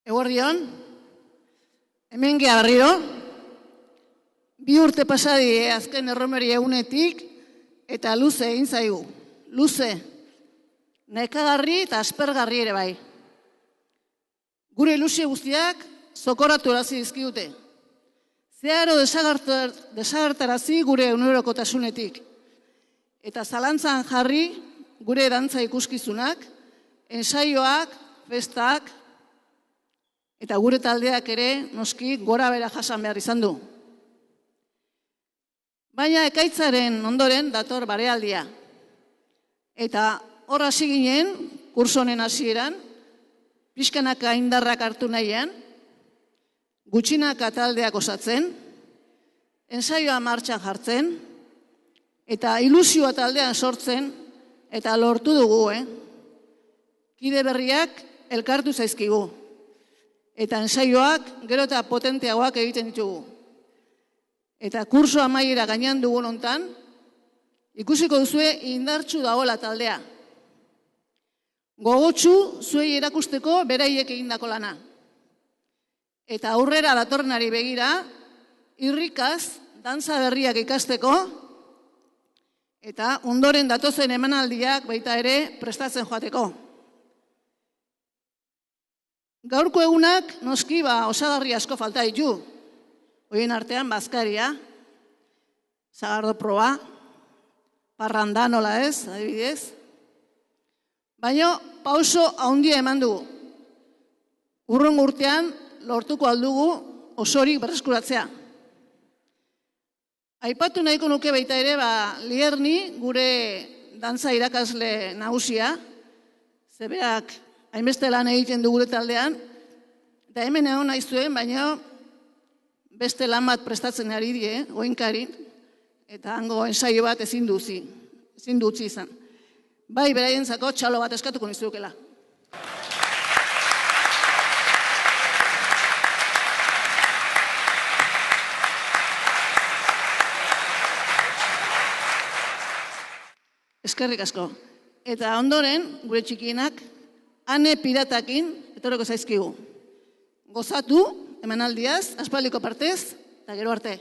Eguerdion, hemen gea berriro, 2 urte pasadi azken erromeri egunetik, eta luze egin zaigu. Luze, nekagarri eta aspergarri ere bai. Gure ilusio guztiak zokoratu erazi dizkigute. Zeharo desagertarazi gure egunerokotasunetik. Eta zalantzan jarri gure dantza ikuskizunak, ensaioak, festak, eta gure taldeak ere noski gora bera jasan behar izan du. Baina ekaitzaren ondoren dator barealdia. Eta hor hasi ginen, kurso honen hasieran, pixkanaka indarrak hartu nahian, gutxinaka taldeak osatzen, ensaioa martxan jartzen, eta ilusioa taldean sortzen, eta lortu dugu, Kide berriak elkartu zaizkigu. Eta ensaioak gero eta potenteagoak egiten ditugu. Eta kurso amaiera gainean dugun hontan, ikusiko duzue indartsu dagoela taldea. Gogotsu zuei erakusteko beraiek egindako lana. Eta aurrera datorrenari begira, irrikaz, dantza berriak ikasteko, eta ondoren datozen emanaldiak baita ere prestatzen joateko. Gaurko egunak noski osagarri asko falta ditu. Horien artean bazkaria, sagardo proba, parranda nola ez, adibidez. Baina pauso handia eman dugu. Hurrengo urtean lortuko aldugu osorik berreskuratzea. Aipatu nahiko nuke baita ere, Lierni gure dantza irakasle nagusia, zebeak hainbeste lan egiten du gure taldean, eta hemen egon nahi zuen, baina beste lan bat prestatzen ari die, oinkarin, eta hango ensaio bat ezin du utzi izan. Bai, beraientzako txalo bat eskatuko nizukela. Eskerrik asko. Eta ondoren, gure txikienak, ane piratakin, etorreko zaizkigu. Gozatu, emanaldiaz, aspaldiko partez, eta gero arte.